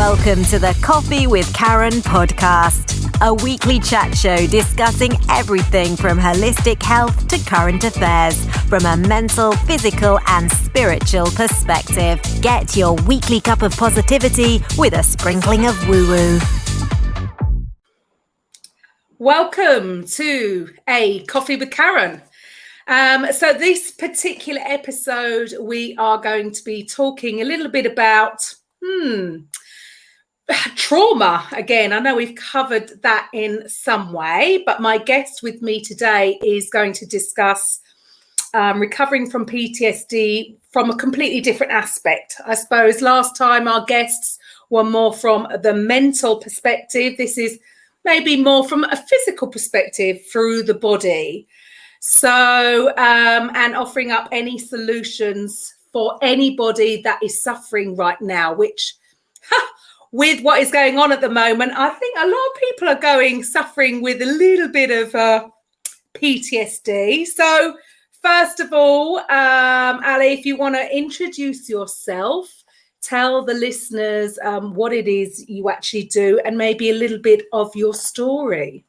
Welcome to the Coffee with Karen podcast, a weekly chat show discussing everything from holistic health to current affairs from a mental, physical and spiritual perspective. Get your weekly cup of positivity with a sprinkling of woo-woo. Welcome to a Coffee with Karen. So this particular episode, we are going to be talking a little bit about trauma. Again, I know we've covered that in some way, but my guest with me today is going to discuss recovering from PTSD from a completely different aspect. I suppose last time our guests were more from the mental perspective. This is maybe more from a physical perspective through the body. So, and offering up any solutions for anybody that is suffering right now, which with what is going on at the moment, I think a lot of people are suffering with a little bit of PTSD. So first of all, Ali, if you want to introduce yourself, tell the listeners what it is you actually do and maybe a little bit of your story.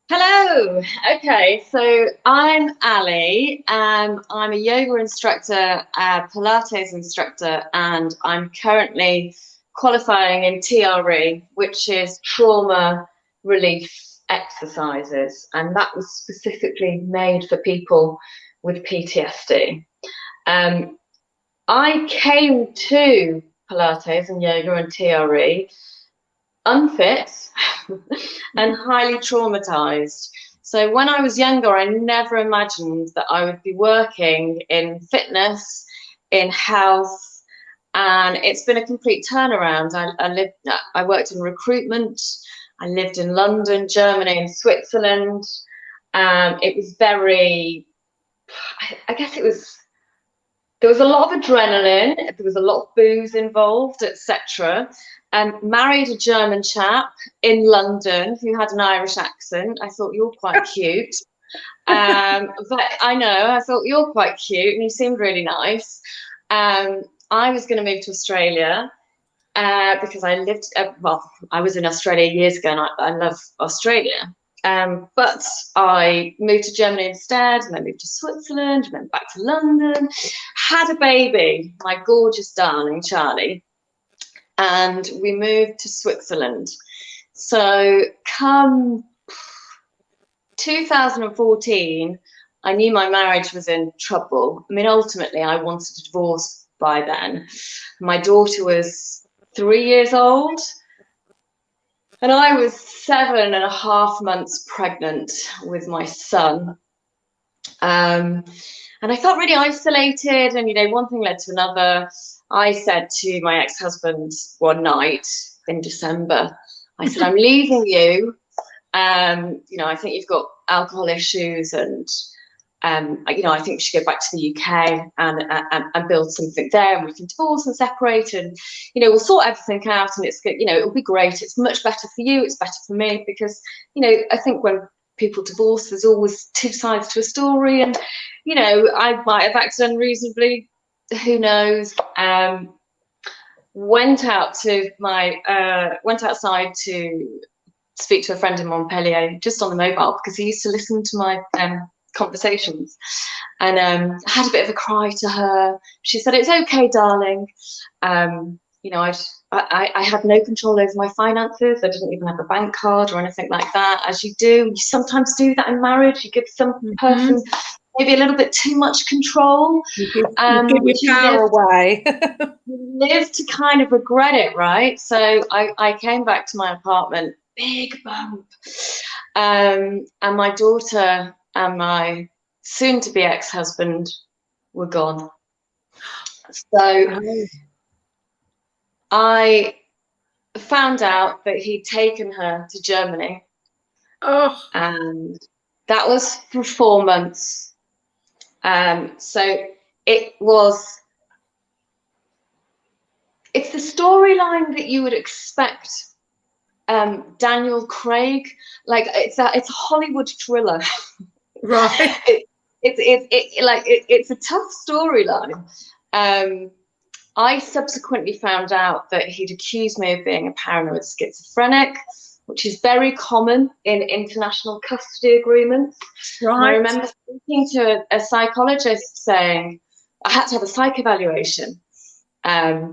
Hello. Okay, so I'm Ali. I'm a yoga instructor, a Pilates instructor, and I'm currently qualifying in TRE, which is Trauma Releasing Exercises, and that was specifically made for people with PTSD. I came to Pilates and yoga and TRE unfit and highly traumatized. So when I was younger, I never imagined that I would be working in fitness, in health, and it's been a complete turnaround. I worked in recruitment. I lived in London, Germany, and Switzerland. It was very, I guess it was, there was a lot of adrenaline, there was a lot of booze involved, etc. Married a German chap in London who had an Irish accent. I thought, you're quite cute. But I know, I thought, you're quite cute and you seemed really nice. I was going to move to Australia because I lived, I was in Australia years ago and I love Australia. But I moved to Germany instead, and then moved to Switzerland, and then back to London, had a baby, my gorgeous darling Charlie, and we moved to Switzerland. So come 2014, I knew my marriage was in trouble. I mean, ultimately, I wanted a divorce by then. My daughter was 3 years old, and I was 7.5 months pregnant with my son. And I felt really isolated, and, you know, one thing led to another. I said to my ex-husband one night in December, I said, I'm leaving you. You know, I think you've got alcohol issues, and you know, I think we should go back to the UK and build something there, and we can divorce and separate, and, you know, we'll sort everything out, and it's good, you know, it'll be great. It's much better for you, it's better for me, because, you know, I think when people divorce, there's always two sides to a story, and, you know, I might have acted unreasonably, who knows. Went outside to speak to a friend in Montpellier, just on the mobile, because he used to listen to my conversations, and had a bit of a cry to her. She said, it's okay, darling. You know, I had no control over my finances. I didn't even have a bank card or anything like that. As you do, you sometimes do that in marriage. You give some person maybe a little bit too much control. You give your power away. You live to kind of regret it, right? So I came back to my apartment, big bump, and my daughter and my soon-to-be ex-husband were gone. So I found out that he'd taken her to Germany. And that was for 4 months. So it's the storyline that you would expect Daniel Craig, like it's a Hollywood thriller. Right. It's a tough storyline. I subsequently found out that he'd accused me of being a paranoid schizophrenic, which is very common in international custody agreements. Right. And I remember speaking to a psychologist saying I had to have a psych evaluation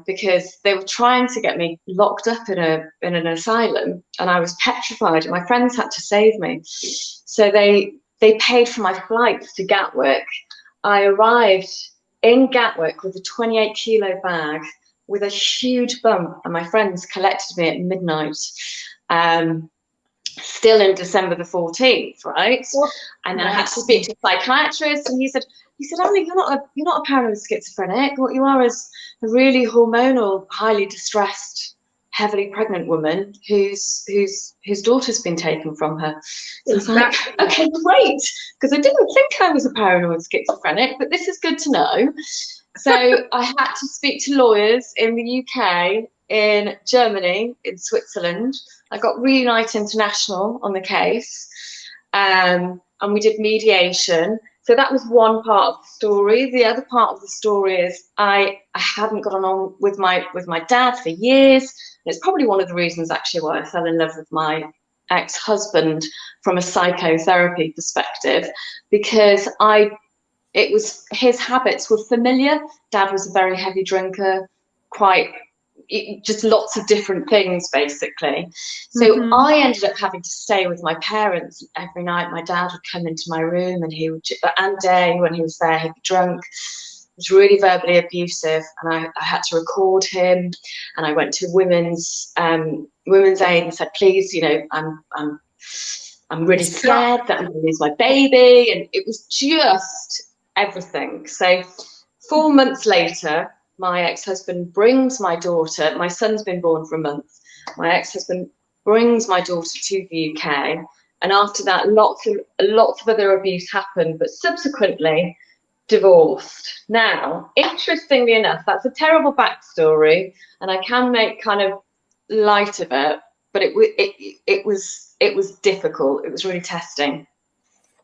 because they were trying to get me locked up in an asylum, and I was petrified. My friends had to save me, so they paid for my flights to Gatwick. I arrived in Gatwick with a 28-kilo bag with a huge bump, and my friends collected me at midnight. Still in December the 14th, right? And then I had to speak to a psychiatrist, and he said, Annie, you're not a paranoid schizophrenic. What you are is a really hormonal, highly distressed, heavily pregnant woman whose daughter's been taken from her. So it's like, okay, great, because I didn't think I was a paranoid schizophrenic, but this is good to know. So I had to speak to lawyers in the UK, in Germany, in Switzerland. I got Reunite International on the case, and we did mediation. So that was one part of the story. The other part of the story is I hadn't gotten on with my dad for years. It's probably one of the reasons actually why I fell in love with my ex-husband from a psychotherapy perspective, because it was, his habits were familiar. Dad was a very heavy drinker, just lots of different things, basically. So I ended up having to stay with my parents every night. My dad would come into my room, and and day when he was there, he'd be drunk. He was really verbally abusive, and I had to record him. And I went to women's aid and said, please, I'm really scared that I'm going to lose my baby. And it was just everything. So 4 months later, my ex-husband brings my daughter. My son's been born for a month. My ex-husband brings my daughter to the UK, and after that, lots of other abuse happened, but subsequently divorced. Now, interestingly enough, that's a terrible backstory, and I can make kind of light of it, but it was difficult. It was really testing.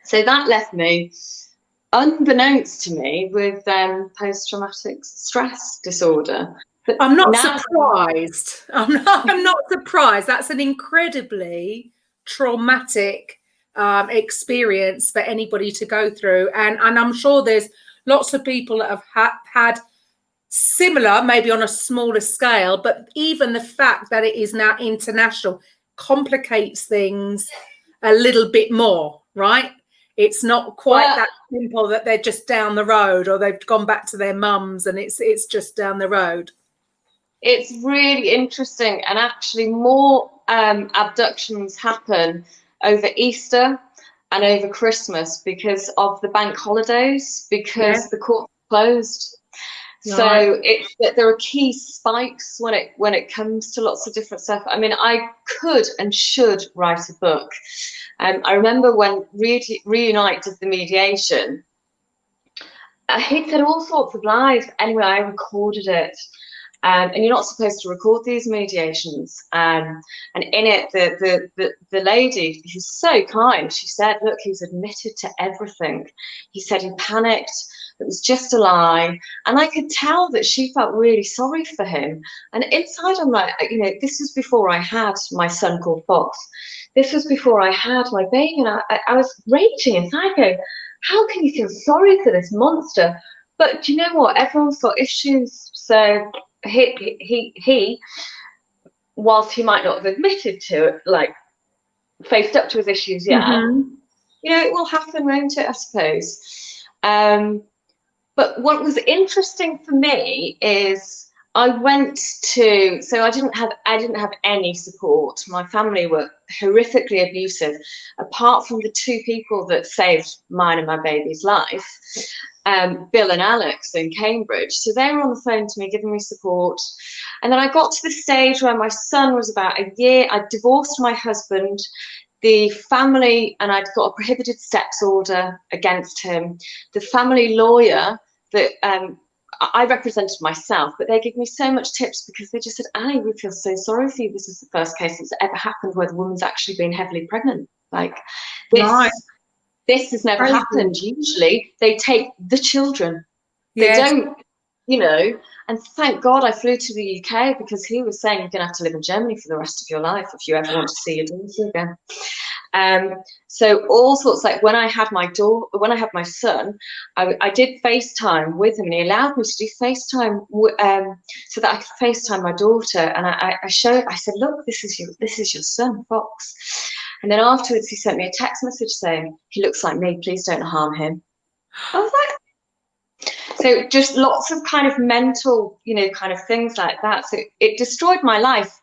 So that left me, unbeknownst to me, with post-traumatic stress disorder. But I'm not surprised. I'm not surprised. That's an incredibly traumatic experience for anybody to go through, and I'm sure there's lots of people that have had similar, maybe on a smaller scale, but even the fact that it is now international complicates things a little bit more, right? It's not quite that simple that they're just down the road, or they've gone back to their mums and it's just down the road. It's really interesting, and actually more abductions happen over Easter and over Christmas because of the bank holidays, because the courts are closed. So it's that there are key spikes when it comes to lots of different stuff. I mean, I could and should write a book. I remember when Reunite did the mediation, he said all sorts of lies. Anyway, I recorded it. And you're not supposed to record these mediations. And in it, the lady, who's so kind, she said, look, he's admitted to everything. He said he panicked. It was just a lie. And I could tell that she felt really sorry for him. And inside, I'm like, this was before I had my son called Fox. This was before I had my baby. And I was raging inside, going, how can you feel sorry for this monster? But do you know what? Everyone's got issues. So he, whilst he might not have admitted to it, like faced up to his issues yet, it will happen, won't it, I suppose. But what was interesting for me is I didn't have any support. My family were horrifically abusive, apart from the two people that saved mine and my baby's life. Bill and Alex in Cambridge. So they were on the phone to me, giving me support. And then I got to the stage where my son was about a year. I divorced my husband, the family, and I'd got a prohibited steps order against him. The family lawyer that I represented myself, but they gave me so much tips because they just said, Annie, we feel so sorry for you. This is the first case that's ever happened where the woman's actually been heavily pregnant. Like this has never happened. Usually they take the children. They don't you know, and thank God I flew to the UK, because he was saying you're going to have to live in Germany for the rest of your life if you ever want to see your daughter again. So all sorts, like when I had my son, I did FaceTime with him, and he allowed me to do FaceTime so that I could FaceTime my daughter. And I said, look, this is your son, Fox. And then afterwards he sent me a text message saying, he looks like me, please don't harm him. I was like, so just lots of kind of mental, you know, kind of things like that. So it destroyed my life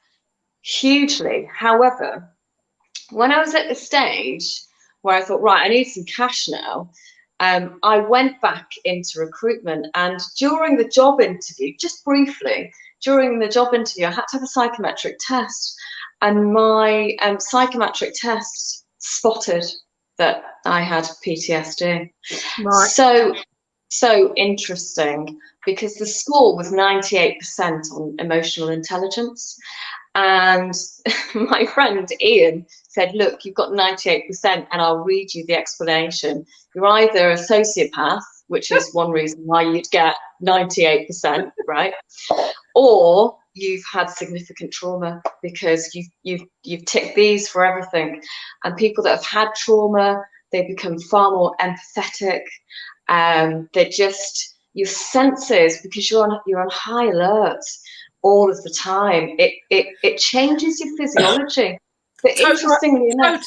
hugely. However, when I was at the stage where I thought, right, I need some cash now, I went back into recruitment, and during the job interview, just briefly, during the job interview, I had to have a psychometric test, and my psychometric test spotted that I had PTSD. Right. So interesting, because the score was 98% on emotional intelligence. And my friend Ian said, look, you've got 98%, and I'll read you the explanation. You're either a sociopath, which is one reason why you'd get 98%, right? Or you've had significant trauma, because you've ticked these for everything. And people that have had trauma, they become far more empathetic. They're just your senses, because you're on high alert all of the time. It changes your physiology. But interestingly enough,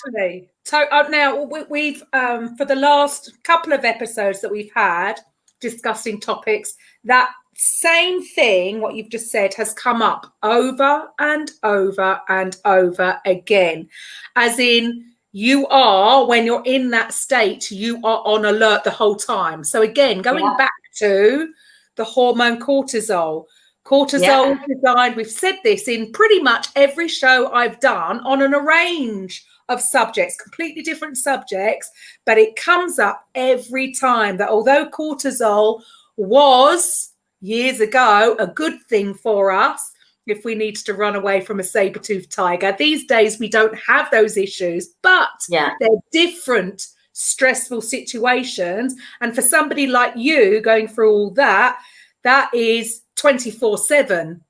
totally. Now we've for the last couple of episodes that we've had discussing topics, that same thing, what you've just said, has come up over and over and over again. As in, you are, when you're in that state, you are on alert the whole time. So again, going back to the hormone cortisol. Cortisol is designed, we've said this in pretty much every show I've done on a range of subjects, completely different subjects, but it comes up every time that although cortisol was years ago a good thing for us if we needed to run away from a saber-toothed tiger, these days we don't have those issues, but they're different stressful situations. And for somebody like you going through all that, that is 24/7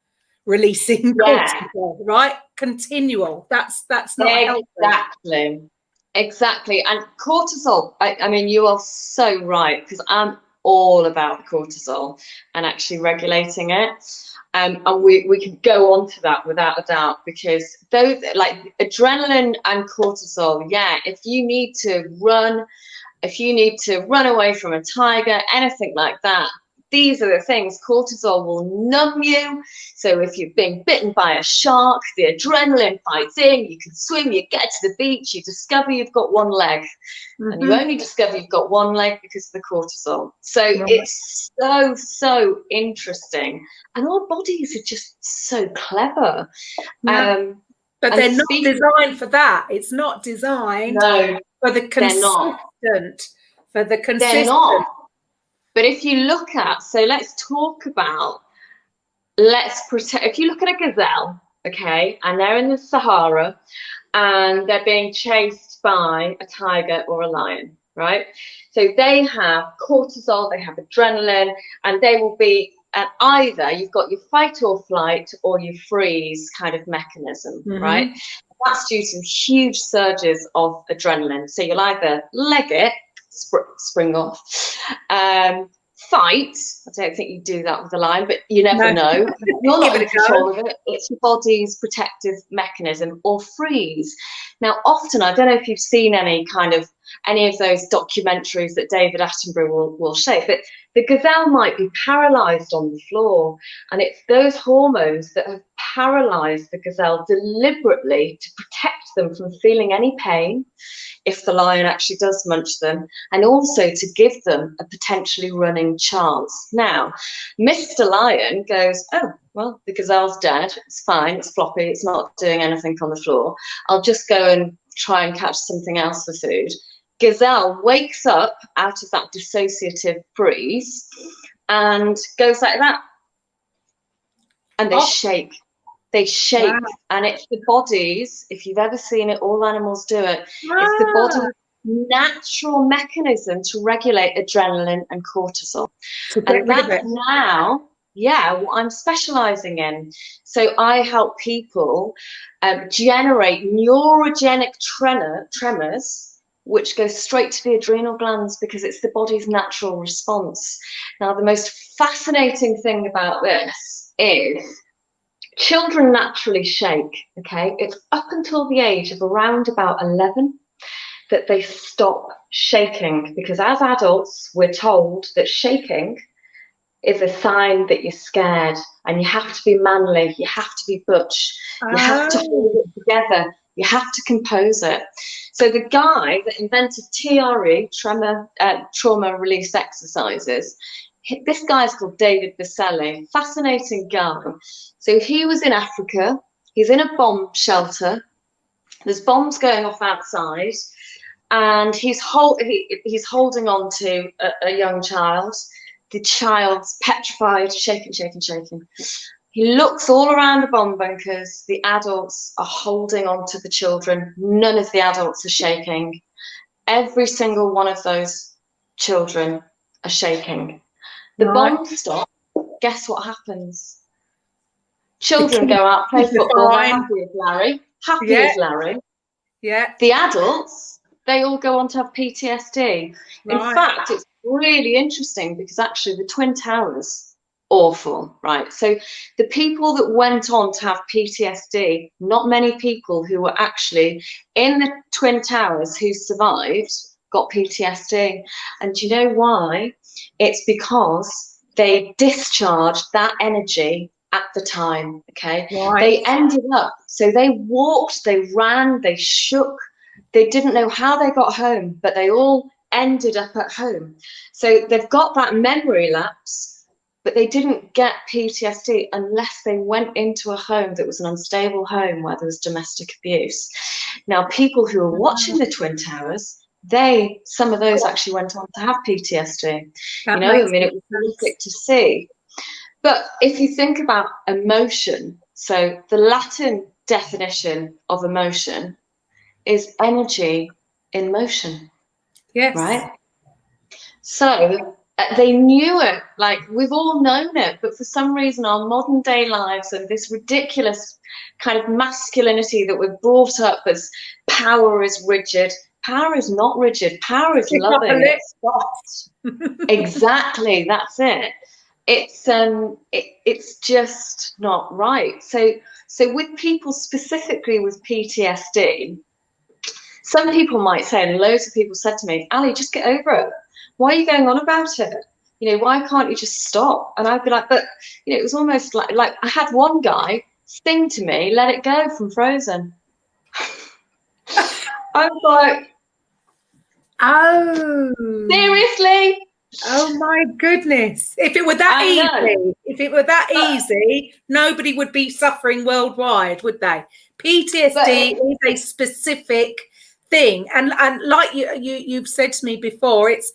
releasing cortisol, right? Continual. That's not exactly. And cortisol, I mean, you are so right, because I'm all about cortisol and actually regulating it. And we can go on to that without a doubt, because those, like adrenaline and cortisol, if you need to run away from a tiger, anything like that, these are the things. Cortisol will numb you. So if you've been bitten by a shark, the adrenaline fights in, you can swim, you get to the beach, you discover you've got one leg. And you only discover you've got one leg because of the cortisol. So it's so interesting. And our bodies are just so clever. But they're not designed for that. It's not designed for the consistent. They're not. But if you look at, so let's talk about, if you look at a gazelle, okay, and they're in the Sahara and they're being chased by a tiger or a lion, right? So they have cortisol, they have adrenaline, and they will be at either, you've got your fight or flight or your freeze kind of mechanism, right? That's due to huge surges of adrenaline. So you'll either leg it, spring off, fight. I don't think you do that with a lion, but you never know. You're not in control of it. It's your body's protective mechanism. Or freeze. Now, often, I don't know if you've seen any of those documentaries that David Attenborough will show, but the gazelle might be paralyzed on the floor, and it's those hormones that have paralyzed the gazelle deliberately to protect them from feeling any pain if the lion actually does munch them, and also to give them a potentially running chance. Now, Mr. Lion goes, oh, well, the gazelle's dead, it's fine, it's floppy, it's not doing anything on the floor, I'll just go and try and catch something else for food. Gazelle wakes up out of that dissociative freeze and goes like that. And they shake. They shake. Wow. And it's the body's, if you've ever seen it, all animals do it, it's the body's natural mechanism to regulate adrenaline and cortisol. And that's now yeah, what I'm specializing in. So I help people generate neurogenic tremors, which go straight to the adrenal glands because it's the body's natural response. Now, the most fascinating thing about this is children naturally shake, okay? It's up until the age of around about 11 that they stop shaking, because as adults, we're told that shaking is a sign that you're scared and you have to be manly, you have to be butch, you have to hold it together, you have to compose it. So the guy that invented TRE, Trauma Release Exercises, this guy's called David Baselli, fascinating guy. So he was in Africa, he's in a bomb shelter, there's bombs going off outside, and he's holding on to a young child. The child's petrified, shaking. He looks all around the bomb bunkers. The adults are holding on to the children. None of the adults are shaking. Every single one of those children are shaking. The bombs stop. Guess what happens? Children go out, play football. They're happy as Larry. Happy as Larry. Yeah. The adults, they all go on to have PTSD. In fact, it's really interesting because actually the Twin Towers, awful, right? So the people that went on to have PTSD, not many people who were actually in the Twin Towers who survived got PTSD. And do you know why? It's because they discharged that energy at the time, okay? They ended up, so they walked, they ran, they shook, they didn't know how they got home, but they all ended up at home. So they've got that memory lapse, but they didn't get PTSD unless they went into a home that was an unstable home where there was domestic abuse. Now, people who are watching the Twin Towers, some of those actually went on to have PTSD. You know, I mean, it was horrific to see. But if you think about emotion, so the Latin definition of emotion is energy in motion. Yes. Right? So they knew it, like we've all known it, but for some reason our modern day lives and this ridiculous kind of masculinity that we're brought up as power is rigid. Power is not rigid. Power is loving. It's soft. Exactly, that's it. It's just not right. So with people specifically with PTSD, some people might say, and loads of people said to me, Ali, just get over it. Why are you going on about it? You know, why can't you just stop? And I'd be like, but you know, it was almost like I had one guy sing to me, Let It Go from Frozen. I was like, oh, seriously? Oh my goodness. If it were that easy, nobody would be suffering worldwide, would they? PTSD is a specific thing. And like you've said to me before, it's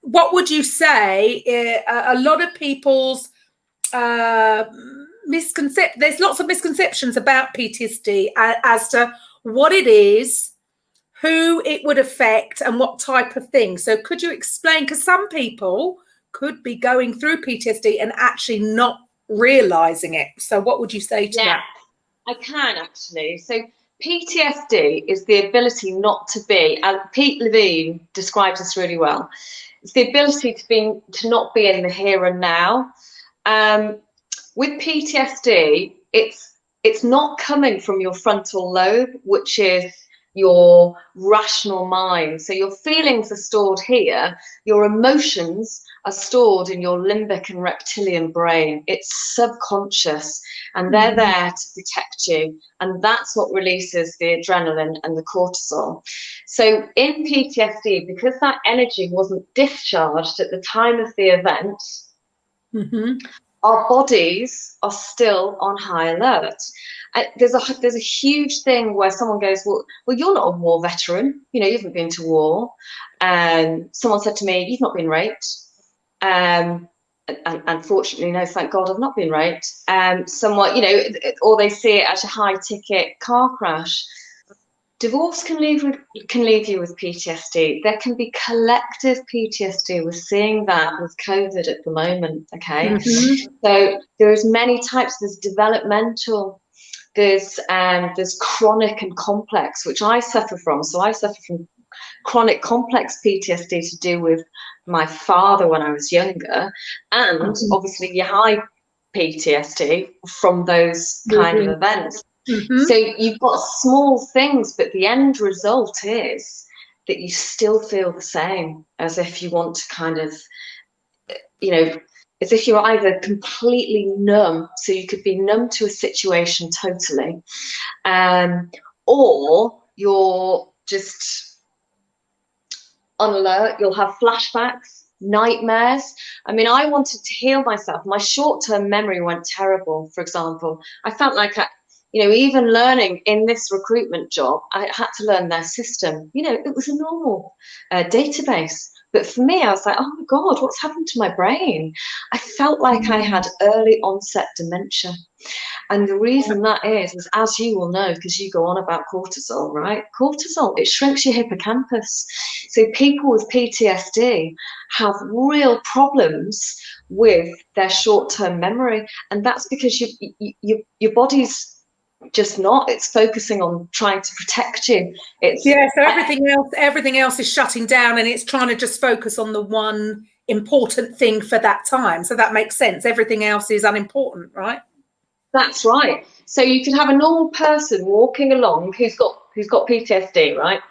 what would you say a lot of people's there's lots of misconceptions about PTSD as to what it is, who it would affect, and what type of thing. So could you explain, because some people could be going through PTSD and actually not realizing it. So what would you say to that? I can actually. So PTSD is the ability not to be, and Pete Levine describes this really well, it's the ability to not be in the here and now. With PTSD, it's not coming from your frontal lobe, which is your rational mind. So your feelings are stored here, your emotions are stored in your limbic and reptilian brain. It's subconscious, and they're there to protect you, and that's what releases the adrenaline and the cortisol. So in PTSD, because that energy wasn't discharged at the time of the event, our bodies are still on high alert. There's a huge thing where someone goes, well, you're not a war veteran, you know, you haven't been to war. Someone said to me, you've not been raped. And unfortunately, no, thank God I've not been raped. Somewhat, you know, or they see it as a high ticket car crash. divorce can leave you with PTSD. There can be collective PTSD. We're seeing that with COVID at the moment, okay? So there's many types. There's developmental, there's chronic and complex, which I suffer from. So I suffer from chronic complex PTSD to do with my father when I was younger, and obviously your high PTSD from those kind of events. So you've got small things, but the end result is that you still feel the same, as if you want to kind of, you know, as if you're either completely numb, so you could be numb to a situation totally, or you're just on alert. You'll have flashbacks, nightmares. I mean, I wanted to heal myself. My short-term memory went terrible, for example. I felt like even learning in this recruitment job, I had to learn their system. It was a normal database. But for me, I was like, oh my God, what's happened to my brain? I felt like I had early onset dementia. And the reason that is, as you will know, because you go on about cortisol, right? Cortisol, it shrinks your hippocampus. So people with PTSD have real problems with their short-term memory. And that's because your body's just not, it's focusing on trying to protect you. So everything else is shutting down, and it's trying to just focus on the one important thing for that time. So that makes sense. Everything else is unimportant, right? That's right. So you could have a normal person walking along who's got PTSD, right?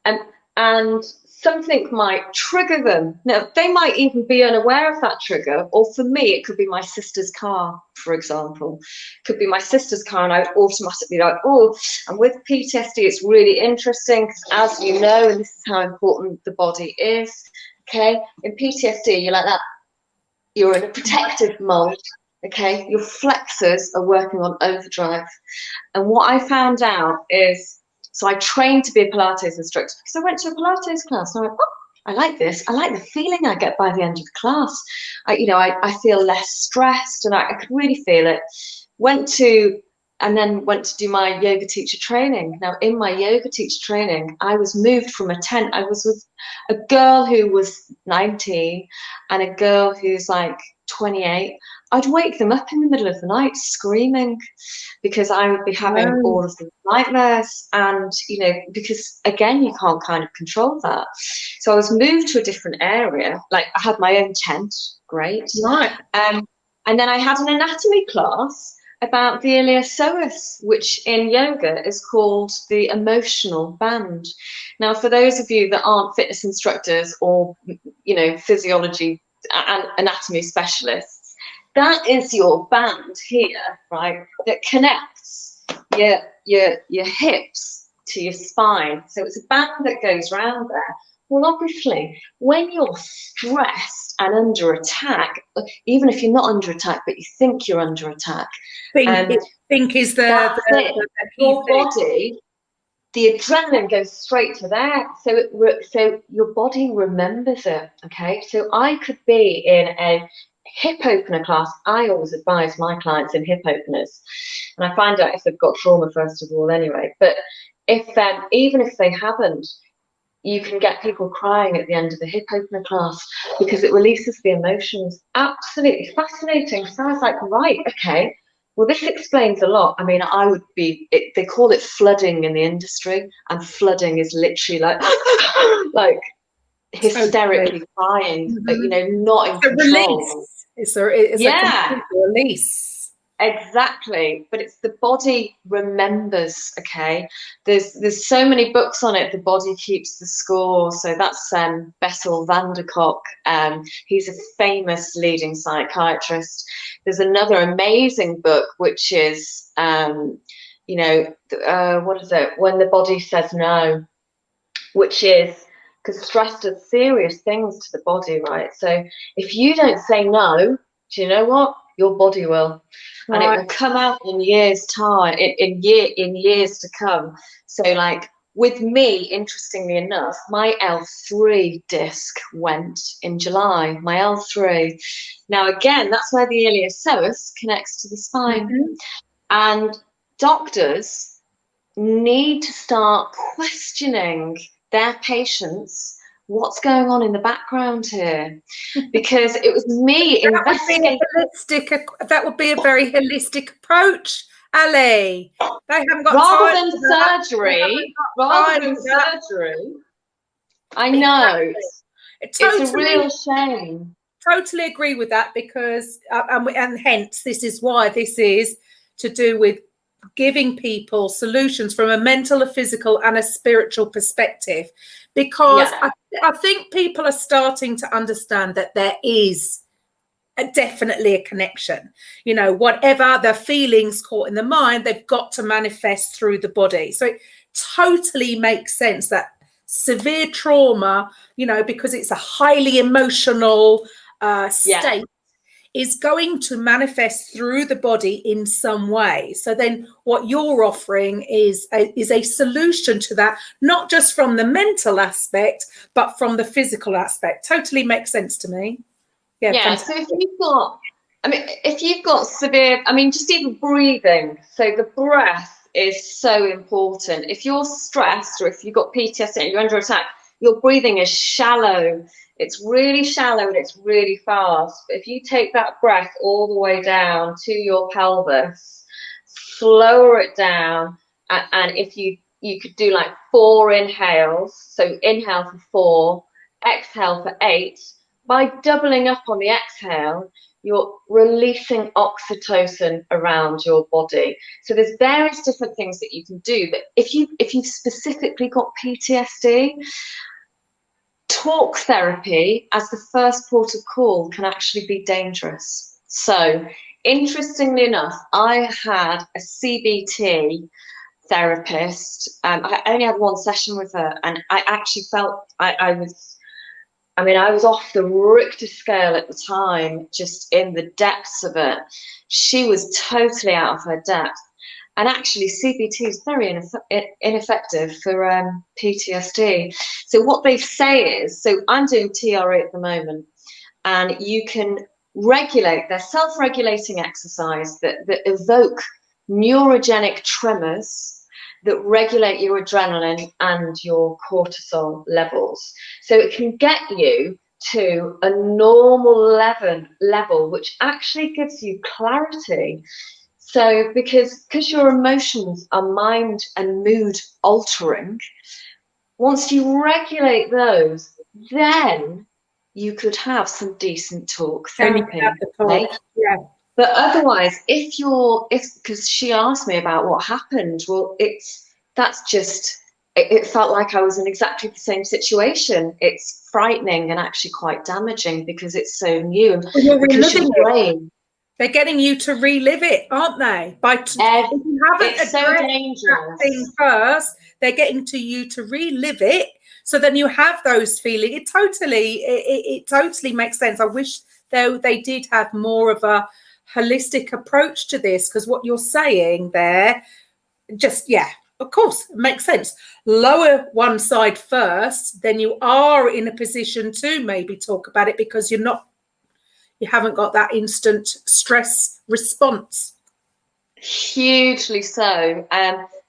And something might trigger them. Now, they might even be unaware of that trigger, or for me, it could be my sister's car, for example. It could be my sister's car, and I would automatically like, oh, and with PTSD, it's really interesting, because as you know, and this is how important the body is, okay? In PTSD, you're like that. You're in a protective mode, okay? Your flexors are working on overdrive. And what I found out is, so I trained to be a Pilates instructor because I went to a Pilates class and I went, oh, I like this. I like the feeling I get by the end of the class. I feel less stressed, and I could really feel it. Went to do my yoga teacher training. Now, in my yoga teacher training, I was moved from a tent. I was with a girl who was 19 and a girl who's like 28. I'd wake them up in the middle of the night screaming because I would be having all of the nightmares, and because again, you can't kind of control that. So I was moved to a different area. Like, I had my own tent, great. Right. And then I had an anatomy class about the iliopsoas, which in yoga is called the emotional band. Now, for those of you that aren't fitness instructors or physiology and anatomy specialists, that is your band here, right, that connects your hips to your spine. So it's a band that goes around there. Well, obviously, when you're stressed and under attack, even if you're not under attack, but you think you're under attack, think is the your body, the adrenaline goes straight to there. So your body remembers it, okay? So I could be in a hip opener class. I always advise my clients in hip openers, and I find out if they've got trauma first of all anyway. But even if they haven't, you can get people crying at the end of the hip opener class because it releases the emotions. Absolutely fascinating. So I was like, right, okay, well, this explains a lot. I mean, they call it flooding in the industry, and flooding is literally like like hysterically crying, but not in control. Release. It's a release. Exactly, but it's the body remembers. Okay, there's so many books on it. The body keeps the score. So that's Bessel van der Kolk. He's a famous leading psychiatrist. There's another amazing book which is what is it? When the Body Says No, which is because stress does serious things to the body, right? So if you don't say no, do you know what? Your body will. Right. And it will come out in years' time, in years to come. So like with me, interestingly enough, my L3 disc went in July, my L3. Now again, that's where the iliopsoas connects to the spine. And doctors need to start questioning their patients. What's going on in the background here? Because it was me investigating. That would be a very holistic approach, Ali. They haven't got rather time than surgery. Rather than surgery. I know. It's a real shame. Totally agree with that, because and hence this is why this is to do with giving people solutions from a mental, a physical and a spiritual perspective, because I think people are starting to understand that there is definitely a connection. You know, whatever the feelings caught in the mind, they've got to manifest through the body. So it totally makes sense that severe trauma, you know, because it's a highly emotional state, is going to manifest through the body in some way. So then what you're offering is a solution to that, not just from the mental aspect, but from the physical aspect. Totally makes sense to me. Yeah, so if you've got severe, just even breathing, so the breath is so important. If you're stressed or if you've got PTSD and you're under attack, your breathing is shallow. It's really shallow and it's really fast. But if you take that breath all the way down to your pelvis, slower it down, and if you could do like 4 inhales, so inhale for 4, exhale for 8, by doubling up on the exhale, you're releasing oxytocin around your body. So there's various different things that you can do. But if you've specifically got PTSD, talk therapy as the first port of call can actually be dangerous. So interestingly enough, I had a CBT therapist. I only had 1 session with her, and I actually felt I was off the Richter scale at the time, just in the depths of it. She was totally out of her depth. And actually, CBT is very ineffective for PTSD. So what they say is, so I'm doing TRE at the moment, and you can regulate, they're self-regulating exercise that evoke neurogenic tremors that regulate your adrenaline and your cortisol levels. So it can get you to a normal level, which actually gives you clarity. So because your emotions are mind and mood altering, once you regulate those, then you could have some decent talk therapy. Right? Yeah. But otherwise, because she asked me about what happened, well, it felt like I was in exactly the same situation. It's frightening and actually quite damaging because it's so new. Because your brain. They're getting you to relive it, aren't they? If you haven't it's so dangerous. That thing first, they're getting you to relive it. So then you have those feelings. It totally makes sense. I wish though they did have more of a holistic approach to this, because what you're saying there, of course, it makes sense. Lower one side first, then you are in a position to maybe talk about it, because you haven't got that instant stress response. Hugely so.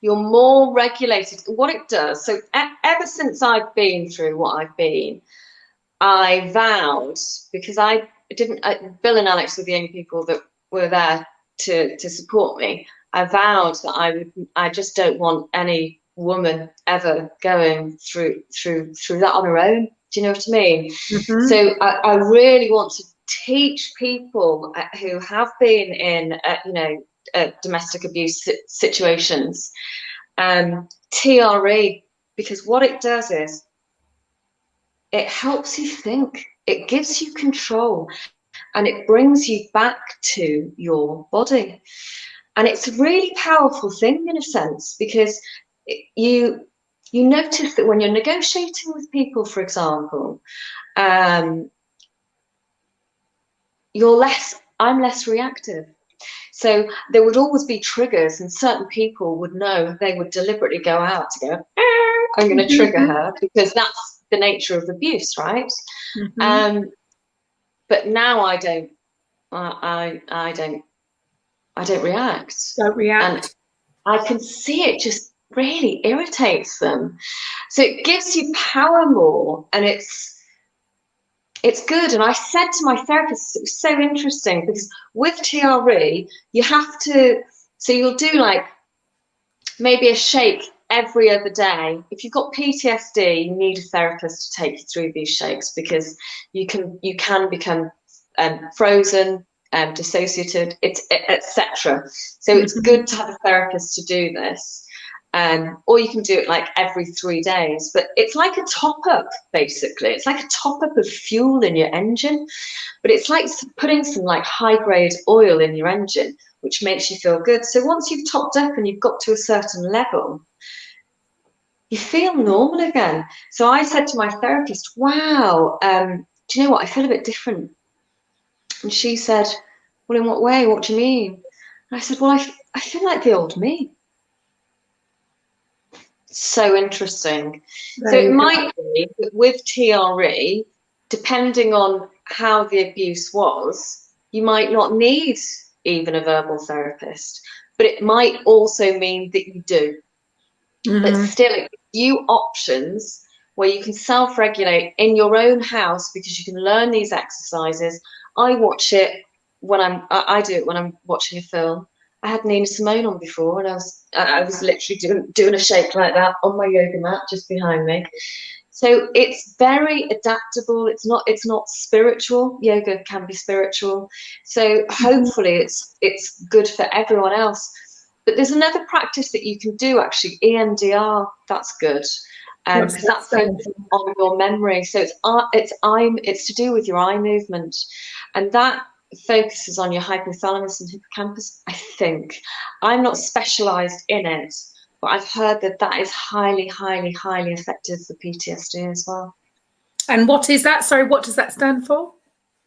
You're more regulated. What it does, so ever since I've been through what I've been, I vowed, because Bill and Alex were the only people that were there to support me. I vowed that I just don't want any woman ever going through that on her own. Do you know what I mean? Mm-hmm. So I really want to teach people who have been in domestic abuse situations TRE, because what it does is it helps you think, it gives you control, and it brings you back to your body. And it's a really powerful thing in a sense, because you notice that when you're negotiating with people, for example, I'm less reactive. So there would always be triggers, and certain people would know, they would deliberately go out to go, I'm going to trigger her, because that's the nature of abuse, right? Mm-hmm. But now I don't react. Don't react. And I can see it just really irritates them. So it gives you power more, and it's good. And I said to my therapist, it was so interesting because with TRE, you have to, so you'll do like maybe a shake every other day. If you've got PTSD, you need a therapist to take you through these shakes, because you can become frozen, dissociated, etc. So it's good to have a therapist to do this. Or you can do it like every 3 days, but it's like a top up, basically. It's like a top up of fuel in your engine, but it's like putting some like high grade oil in your engine, which makes you feel good. So once you've topped up and you've got to a certain level, you feel normal again. So I said to my therapist, wow, do you know what? I feel a bit different. And she said, well, in what way? What do you mean? And I said, well, I feel like the old me. So interesting. So it might be that with TRE, depending on how the abuse was, you might not need even a verbal therapist, but it might also mean that you do. But still, it gives you options where you can self-regulate in your own house, because you can learn these exercises. I watch it when I do it when I'm watching a film. I had Nina Simone on before, and I was literally doing a shake like that on my yoga mat just behind me. So it's very adaptable. It's not spiritual. Yoga can be spiritual. So hopefully it's good for everyone else. But there's another practice that you can do, actually, EMDR. That's good, because that's focusing on your memory. So it's to do with your eye movement, and that focuses on your hypothalamus and hippocampus. I think I'm not specialised in it, but I've heard that is highly, highly, highly effective for PTSD as well. And what is that? Sorry, what does that stand for?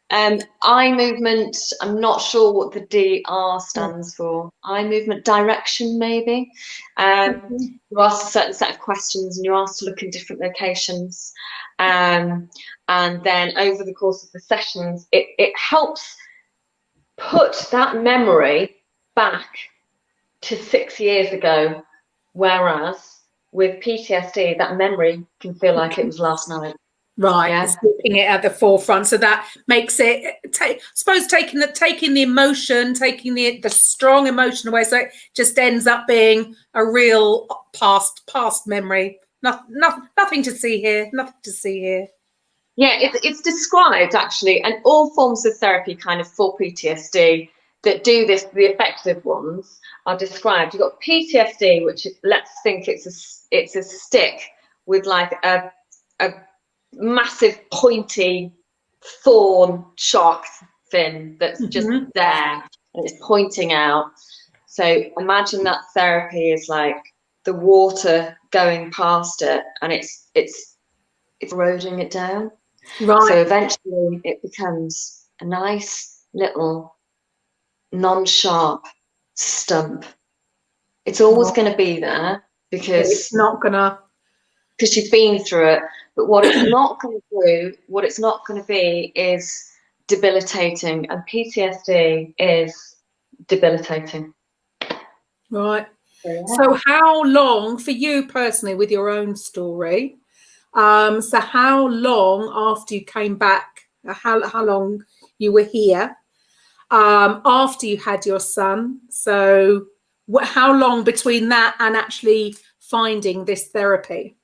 Eye movement. I'm not sure what the DR stands for. Eye movement direction, maybe. You're asked a certain set of questions, and you're asked to look in different locations. And then over the course of the sessions, it helps put that memory back to 6 years ago. Whereas with PTSD, that memory can feel like it was last night. Right, yeah. Keeping it at the forefront, so that makes it. Suppose taking the emotion, taking the strong emotion away, so it just ends up being a real past memory. Nothing to see here. Nothing to see here. Yeah, it's described actually, and all forms of therapy kind of for PTSD that do this, the effective ones, are described. You've got PTSD, which let's think it's a stick with like a massive pointy thorn shark fin that's just there, and it's pointing out. So imagine that therapy is like the water going past it, and it's eroding it down. Right. So eventually it becomes a nice little non-sharp stump. It's always going to be there because it's not gonna, because you've been through it. But what it's not going to do, what it's not going to be, is debilitating, and PTSD is debilitating. Right. Yeah. So how long, for you personally, with your own story, so how long after you came back, how long you were here, after you had your son? So how long between that and actually finding this therapy?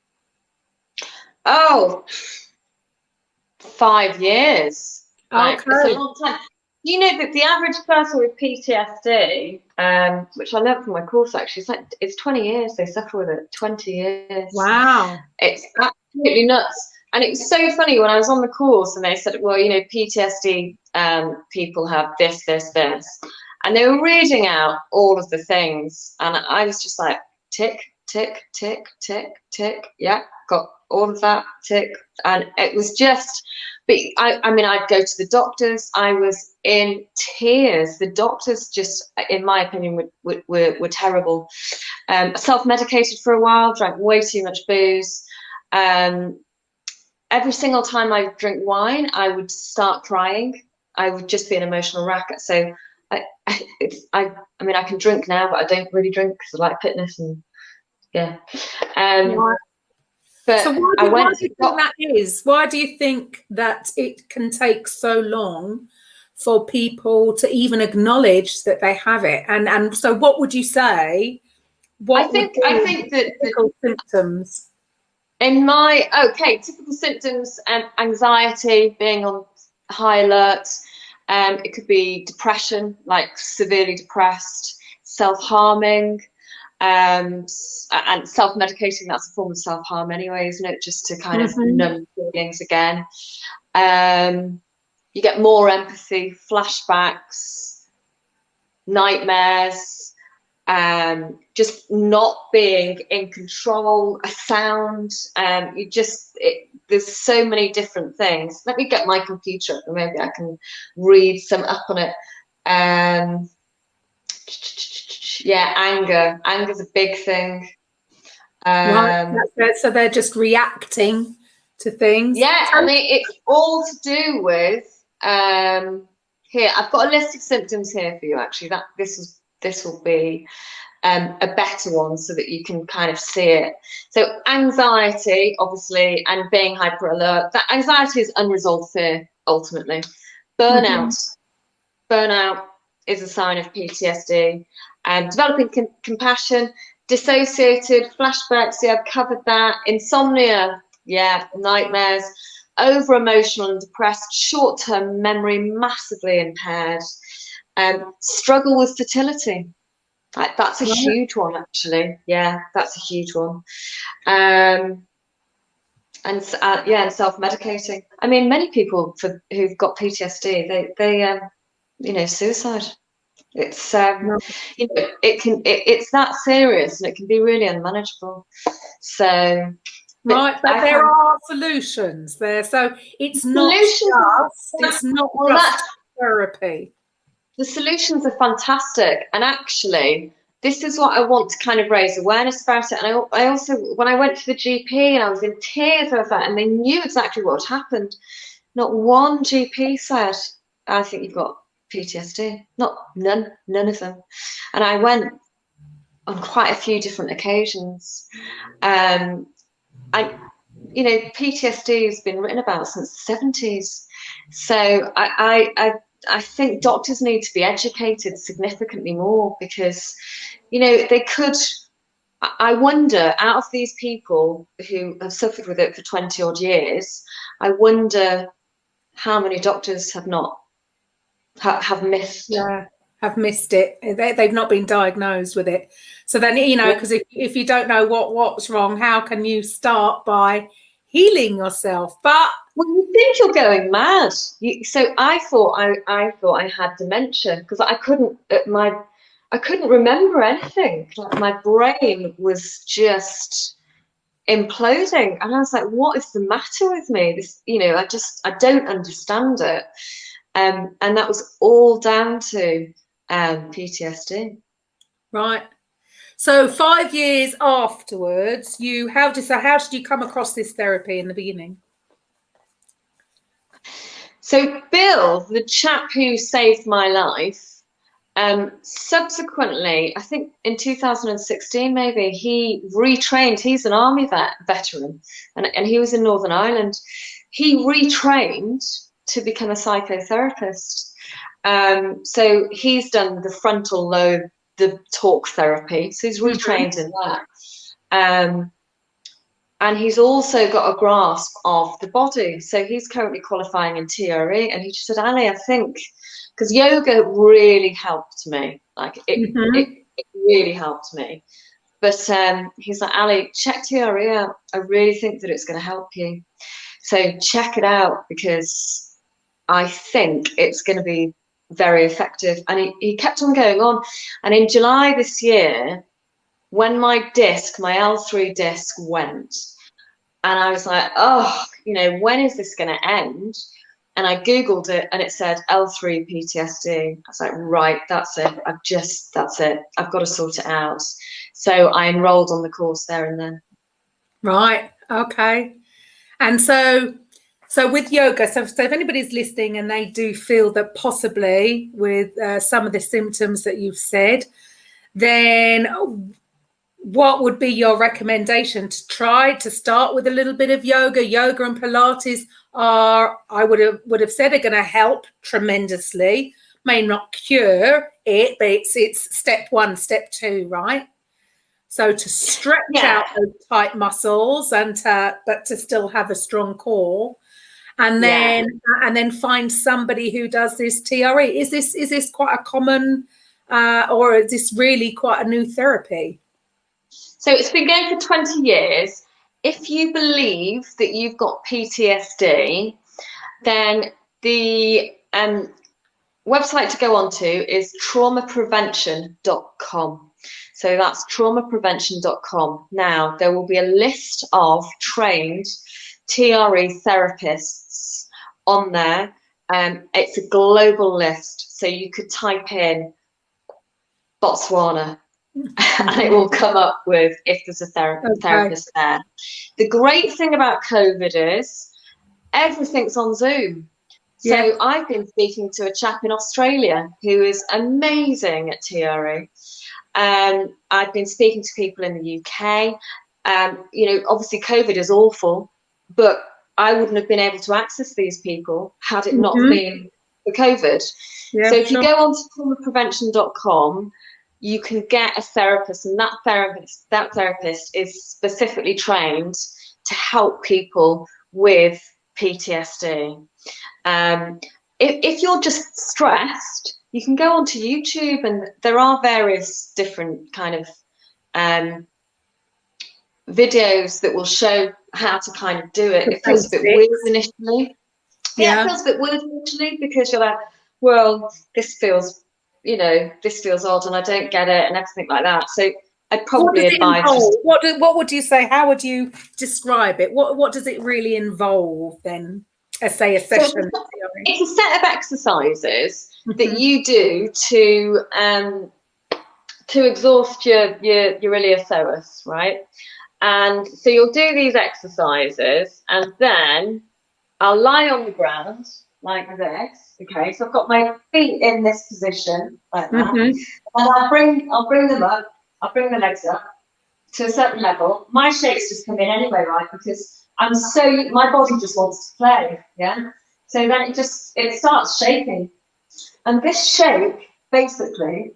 Oh, 5 years. Like, okay. It's a long time. You know that the average person with PTSD, which I learned from my course actually, it's 20 years they suffer with it. 20 years. Wow. It's absolutely nuts. And it was so funny when I was on the course and they said, well, you know, PTSD people have this. And they were reading out all of the things. And I was just like, tick, tick, tick, tick, tick. Yeah, got all of that, tick. And it was just, but I mean, I'd go to the doctors. I was in tears. The doctors just, in my opinion, were terrible. Self-medicated for a while, drank way too much booze. Every single time I drink wine, I would start crying. I would just be an emotional wreck. So I mean, I can drink now, but I don't really drink because I like fitness and Yeah. But so why do you think that is? Why do you think that it can take so long for people to even acknowledge that they have it? And so what would you say? I think that typical symptoms. Typical symptoms, anxiety, being on high alert. It could be depression, like severely depressed, self-harming, and self-medicating. That's a form of self-harm anyway, isn't it? Just to kind of numb feelings again. You get more empathy, flashbacks, nightmares, just not being in control, a sound. There's so many different things. Let me get my computer up and maybe I can read some up on it. Anger. Anger's a big thing. Right. So they're just reacting to things. Yeah, I mean, it's all to do with here. I've got a list of symptoms here for you. Actually, this will be a better one so that you can kind of see it. So anxiety, obviously, and being hyper alert. That anxiety is unresolved fear, ultimately. Burnout. Burnout is a sign of PTSD. Developing compassion, dissociated, flashbacks, I've covered that. Insomnia, nightmares. Over emotional and depressed, short-term memory massively impaired. Struggle with fertility. That's a huge one, actually. Yeah, that's a huge one. And self-medicating. I mean, many people who've got PTSD, they suicide. It's it's that serious, and it can be really unmanageable. So, but there are solutions there. So it's not just therapy. The solutions are fantastic, and actually, this is what I want to kind of raise awareness about it. And I also, when I went to the GP, and I was in tears over that, and they knew exactly what had happened. Not one GP said, "I think you've got PTSD." None of them. And I went on quite a few different occasions. PTSD has been written about since the 70s. So I think doctors need to be educated significantly more, because, they could. I wonder, out of these people who have suffered with it for 20 odd years, I wonder how many doctors have missed. Yeah, have missed it. They've not been diagnosed with it. So then, because if you don't know what's wrong, how can you start by healing yourself? But you think you're going mad. So I thought I had dementia, because I couldn't remember anything. Like, my brain was just imploding, and I was like, what is the matter with me? This, I don't understand it. And that was all down to PTSD. Right. So 5 years afterwards, how did you come across this therapy in the beginning? So Bill, the chap who saved my life, subsequently, I think in 2016 maybe, he retrained. He's an army veteran, and he was in Northern Ireland. He retrained to become a psychotherapist. So he's done the frontal lobe, the talk therapy. So he's retrained in that. And he's also got a grasp of the body. So he's currently qualifying in TRE. And he just said, Ali, I think, because yoga really helped me. Like, it really helped me. But he's like, Ali, check TRE out. I really think that it's going to help you. So check it out, because I think it's going to be very effective. And he kept on going on. And in July this year, when my L3 disc went, and I was like, when is this going to end? And I Googled it, and it said L3 PTSD. I was like, right, that's it. That's it. I've got to sort it out. So I enrolled on the course there and then. Right. Okay. And so with yoga, so if anybody's listening and they do feel that possibly with some of the symptoms that you've said, then what would be your recommendation to try to start with a little bit of yoga? Yoga and Pilates are, I would have said, are going to help tremendously. May not cure it, but it's step 1, step 2, right? So to stretch out those tight muscles but to still have a strong core, and then find somebody who does this TRE. Is this quite a common, or is this really quite a new therapy? So it's been going for 20 years. If you believe that you've got PTSD, then the website to go on to is traumaprevention.com. So that's traumaprevention.com. Now, there will be a list of trained TRE therapists on there. It's a global list. So you could type in Botswana and it will come up with if there's a therapist there. The great thing about COVID is everything's on Zoom. So I've been speaking to a chap in Australia who is amazing at TRE. I've been speaking to people in the UK. Obviously COVID is awful, but I wouldn't have been able to access these people had it not been for COVID. So if you go on to traumaprevention.com, you can get a therapist, and that therapist is specifically trained to help people with PTSD. If you're just stressed, you can go onto YouTube, and there are various different kind of videos that will show how to kind of do it. It feels a bit weird initially. Yeah, it feels a bit weird initially because you're like, well, this feels odd and I don't get it and everything like that. So I'd probably advise. What would you say? How would you describe it? What does it really involve then? Say a session. It's a set of exercises that you do to exhaust your iliopsoas, right? And so you'll do these exercises, and then I'll lie on the ground like this. Okay, so I've got my feet in this position like that, and I'll bring them up. I'll bring the legs up to a certain level. My shakes just come in anyway, right? Because my body just wants to play, yeah. So then it starts shaking, and this shake basically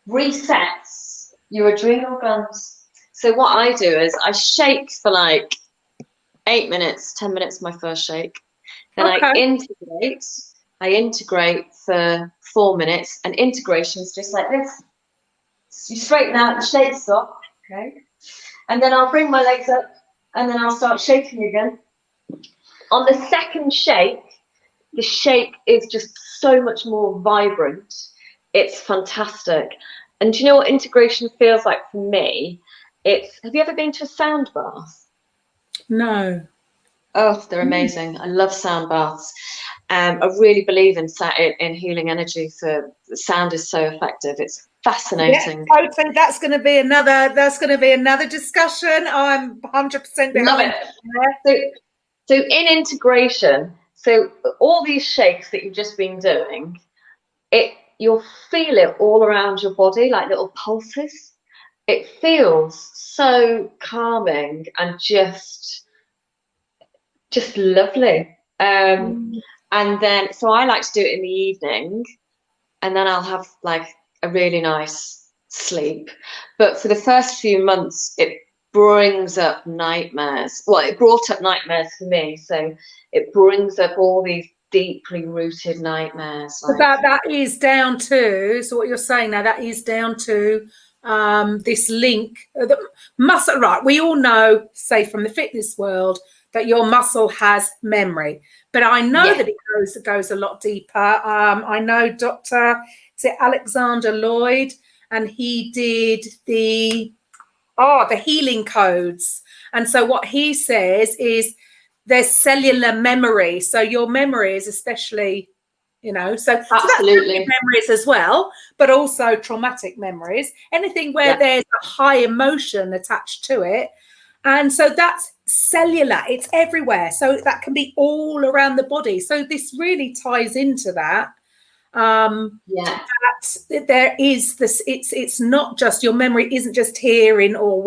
resets your adrenal glands. So what I do is I shake for like 8 minutes, 10 minutes, my first shake. Then I integrate for 4 minutes, and integration is just like this. You straighten out, the shake stop, okay? And then I'll bring my legs up, and then I'll start shaking again. On the second shake, the shake is just so much more vibrant. It's fantastic. And do you know what integration feels like for me? Have you ever been to a sound bath? No. Oh, they're amazing. I love sound baths. I really believe in healing energy. So sound is so effective. It's fascinating. Yeah, totally. That's going to be another discussion. I'm 100% behind. Love it. So in integration, so all these shakes that you've just been doing, you'll feel it all around your body, like little pulses. It feels so calming and just lovely. And then, so I like to do it in the evening, and then I'll have like a really nice sleep. But for the first few months, it brings up nightmares. Well, it brought up nightmares for me. So it brings up all these deeply rooted nightmares. So that is down to, so what you're saying now, that is down to this link, the muscle, right? We all know, say from the fitness world, that your muscle has memory, but I know that it goes a lot deeper. I know Dr. Alexander Lloyd, and he did the healing codes. And so what he says is there's cellular memory. So your memories, especially, so absolutely that's memories as well, but also traumatic memories, anything where there's a high emotion attached to it. And so that's cellular, it's everywhere. So that can be all around the body. So this really ties into that. that there is this, it's not just, your memory isn't just here in or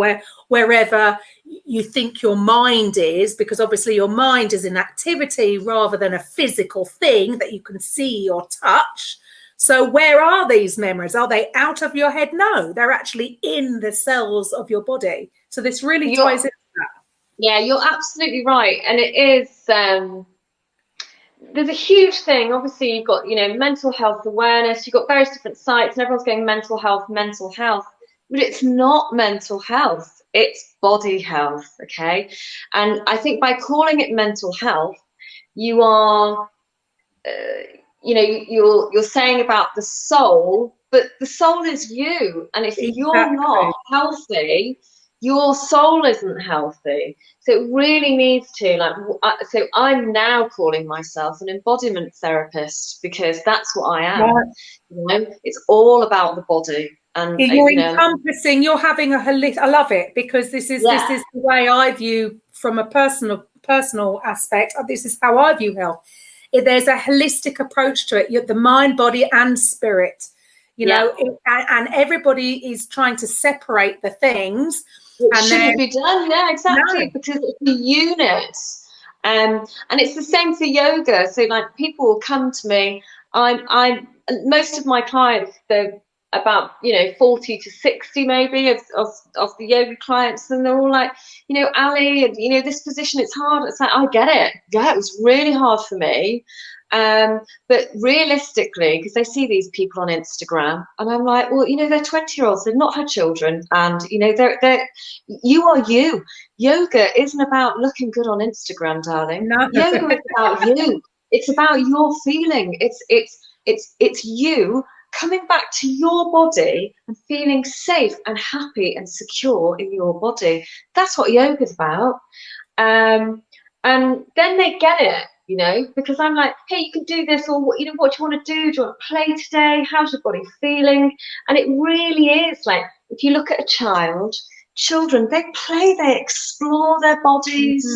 wherever you think your mind is, because obviously your mind is an activity rather than a physical thing that you can see or touch. So where are these memories? Are they out of your head? No, they're actually in the cells of your body. So this really ties into that. Yeah, you're absolutely right. And it is, there's a huge thing. Obviously, you've got, mental health awareness. You've got various different sites and everyone's going mental health. But it's not mental health. It's body health, okay? And I think by calling it mental health, you are... you're saying about the soul, but the soul is you. And if you're not healthy, your soul isn't healthy. So it really needs to, so I'm now calling myself an embodiment therapist, because that's what I am. It's all about the body. And you're encompassing, you're having a holistic, I love it, because this is the way I view, from a personal aspect, this is how I view health. There's a holistic approach to it, the mind, body and spirit, and everybody is trying to separate the things. It shouldn't be done. Yeah, exactly. No. Because it's a unit. And it's the same for yoga. So people will come to me. Most of my clients, they're about 40 to 60 maybe of the yoga clients, and they're all like, Ali, and this position, it's hard. It's like, I get it. Yeah, it was really hard for me. But realistically, because they see these people on Instagram, and I'm like, well, they're 20-year-olds, they've not had children, and they're you are you. Yoga isn't about looking good on Instagram, darling. No. Yoga is about you. It's about your feeling. It's you coming back to your body and feeling safe and happy and secure in your body. That's what yoga's about. And then they get it, because I'm like, hey, you can do this, or what do you want to do? Do you want to play today? How's your body feeling? And it really is like, if you look at children, they play, they explore their bodies,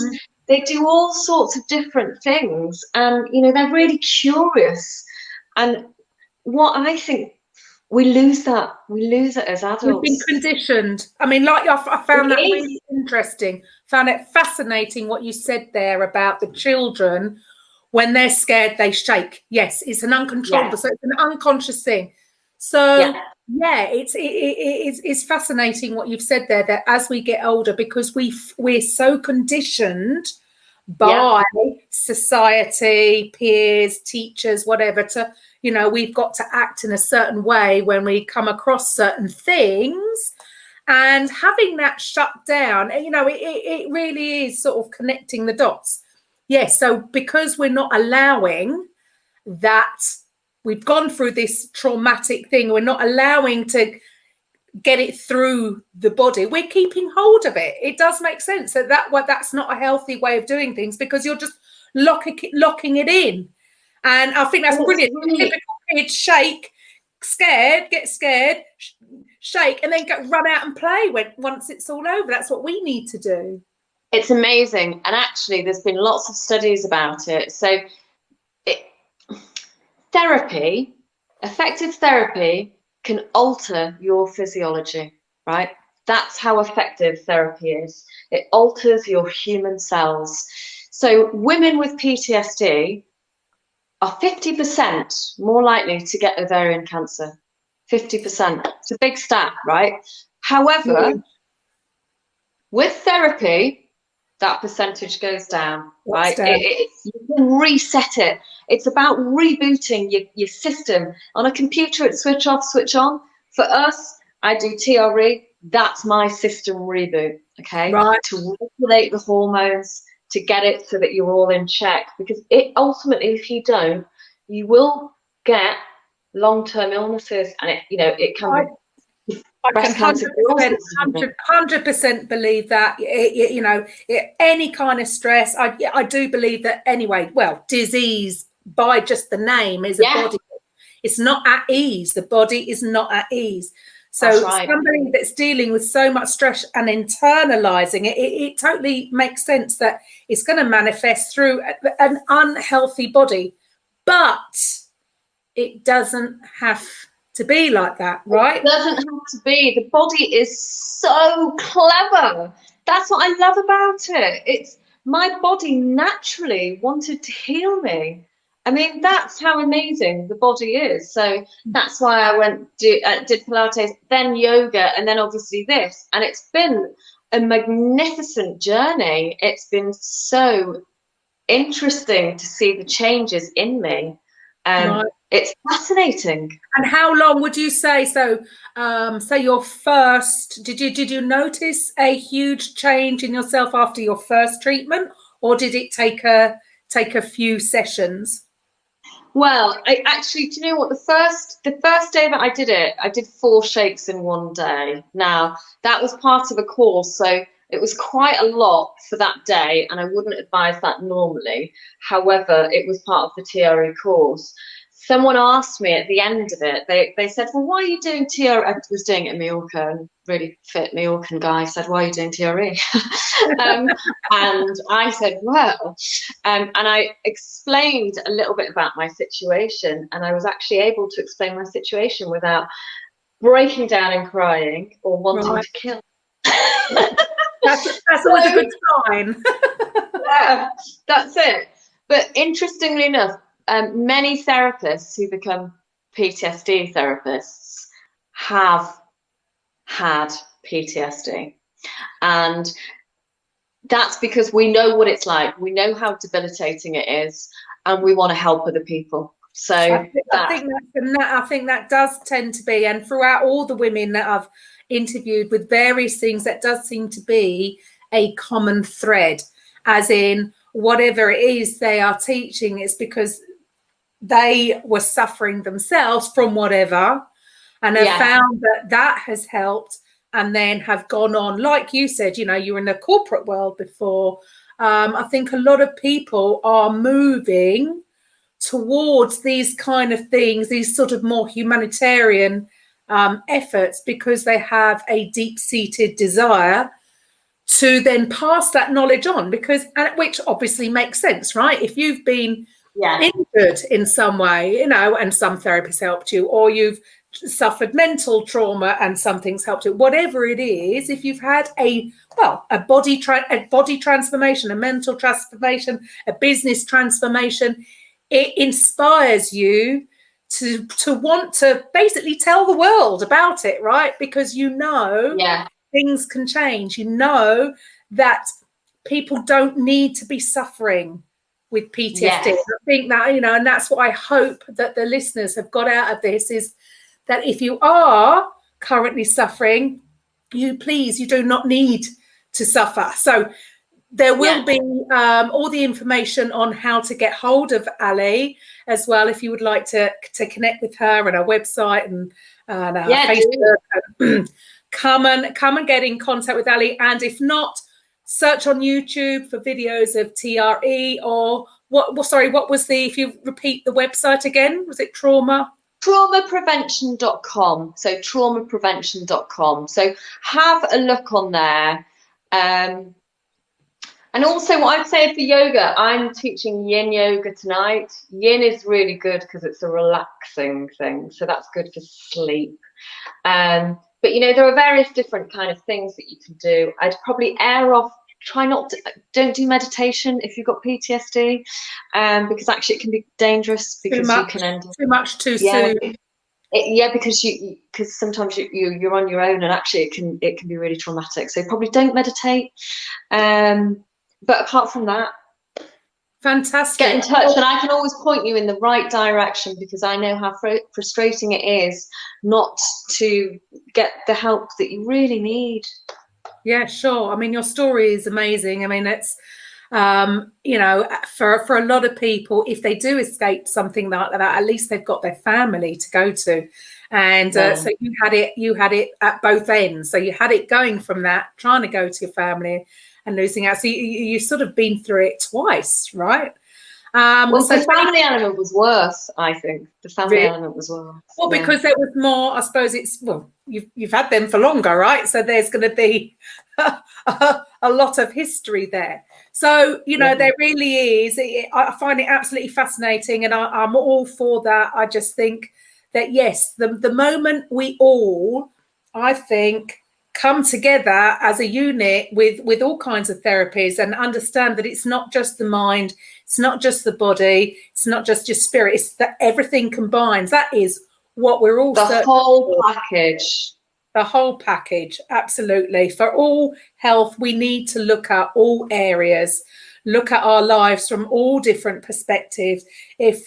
they do all sorts of different things, and they're really curious. And what I think, we lose it as adults. We've been conditioned. I mean, I found that really interesting. Found it fascinating what you said there about the children. When they're scared, they shake. Yes, it's an uncontrollable, so it's an unconscious thing. So it's fascinating what you've said there, that as we get older, because we're so conditioned by society, peers, teachers, whatever, to we've got to act in a certain way when we come across certain things, and having that shut down, it really is sort of connecting the dots. Yes. So because we're not allowing that, we've gone through this traumatic thing, we're not allowing to get it through the body, we're keeping hold of it. It does make sense that's not a healthy way of doing things, because you're just locking it in. And I think that's brilliant. Typical kids shake, get scared, shake, and then run out and play once it's all over. That's what we need to do. It's amazing. And actually, there's been lots of studies about it. So effective therapy can alter your physiology, right? That's how effective therapy is. It alters your human cells. So women with PTSD are 50% more likely to get ovarian cancer. 50%. It's a big stat, right? However, with therapy, that percentage goes down, right? You can reset it. It's about rebooting your system. On a computer, it's switch off, switch on. For us, I do TRE. That's my system reboot, okay? Right. To regulate the hormones, to get it so that you're all in check, because ultimately, if you don't, you will get long-term illnesses, and it can be. I can 100% believe that. Any kind of stress, I do believe that anyway. Well, disease by just the name is a body. It's not at ease. The body is not at ease. So somebody that's dealing with so much stress and internalizing it, it totally makes sense that it's going to manifest through an unhealthy body. But it doesn't have to be like that, right? It doesn't have to be. The body is so clever. That's what I love about it. It's my body naturally wanted to heal me. I mean, that's how amazing the body is. So that's why I did Pilates, then yoga, and then obviously this. And it's been a magnificent journey. It's been so interesting to see the changes in me. Right. It's fascinating. And how long would you say? So, say your first. Did you notice a huge change in yourself after your first treatment, or did it take a few sessions? Well, I actually, do you know what? The first day that I did it, I did 4 shakes in one day. Now, that was part of a course, so it was quite a lot for that day, and I wouldn't advise that normally. However, it was part of the TRE course. Someone asked me at the end of it, they said, well, why are you doing TRE? I was doing it in Mallorca, and really fit Mallorcan guy said, why are you doing TRE? And I said, well, and I explained a little bit about my situation, and I was actually able to explain my situation without breaking down and crying or wanting to kill. That's always a good sign. Yeah, that's it. But interestingly enough, many therapists who become PTSD therapists have had PTSD. And that's because we know what it's like. We know how debilitating it is, and we want to help other people. So I think that does tend to be, and throughout all the women that I've interviewed with various things, that does seem to be a common thread, as in whatever it is they are teaching is because they were suffering themselves from whatever, and have found that has helped, and then have gone on, like you said, you were in the corporate world before. I think a lot of people are moving towards these kind of things, these sort of more humanitarian efforts, because they have a deep-seated desire to then pass that knowledge on, which obviously makes sense, right? If you've been injured in some way, and some therapist helped you, or you've suffered mental trauma and something's helped you, whatever it is, if you've had a body transformation, a mental transformation, a business transformation, it inspires you to want to basically tell the world about it, right? Because things can change. That people don't need to be suffering with PTSD. Yes. I think that, and that's what I hope that the listeners have got out of this, is that if you are currently suffering, you do not need to suffer. So there will be all the information on how to get hold of Ali as well, if you would like to connect with her, and her website and Facebook. Come and get in contact with Ali, and if not, search on YouTube for videos of TRE, or what was if you repeat the website again, was it traumaprevention.com? So traumaprevention.com. So have a look on there. And also, what I'd say for yoga, I'm teaching yin yoga tonight. Yin is really good because it's a relaxing thing, so that's good for sleep. But there are various different kind of things that you can do. I'd probably don't do meditation if you've got PTSD, because actually it can be dangerous, because you can end up too much too soon. Because sometimes you're on your own, and actually it can be really traumatic. So probably don't meditate. But apart from that, fantastic. Get in touch, and I can always point you in the right direction, because I know how frustrating it is not to get the help that you really need. Yeah, sure. I mean, your story is amazing. I mean, it's for a lot of people, if they do escape something like that, at least they've got their family to go to. And so you had it at both ends. So you had it going from that, trying to go to your family, and losing out. So you sort of been through it twice, right? Well, So the family element was worse, I think. The family element was worse. Well, because there was more, I suppose you've had them for longer, right? So there's going to be a lot of history there. So, there really is. I find it absolutely fascinating, and I'm all for that. I just think that, yes, the moment we all, I think, come together as a unit with all kinds of therapies and understand that it's not just the mind, it's not just the body, it's not just your spirit, it's that everything combines. That is what we're all the whole package. The whole package, absolutely. For all health, we need to look at all areas, look at our lives from all different perspectives. If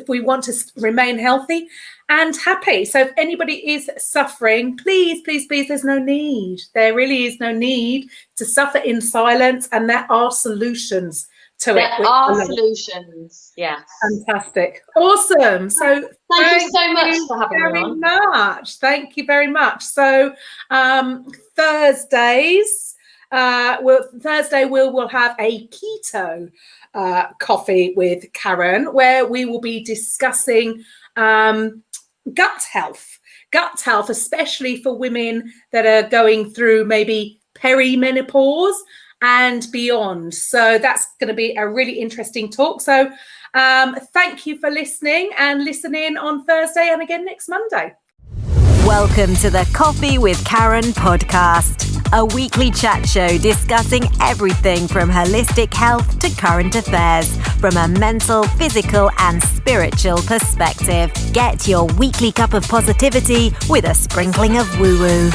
we want to remain healthy and happy. So if anybody is suffering, please, there's no need. There really is no need to suffer in silence, and there are solutions to it. There are solutions, yes. Fantastic. Awesome. So thank you so much for having me on. Thank you very much. So Thursdays, we'll have a keto coffee with Karen, where we will be discussing gut health, especially for women that are going through maybe perimenopause and beyond. So that's going to be a really interesting talk. So thank you for listening, and listen in on Thursday and again next Monday. Welcome to the Coffee with Karen podcast, a weekly chat show discussing everything from holistic health to current affairs from a mental, physical and spiritual perspective. Get your weekly cup of positivity with a sprinkling of woo-woo.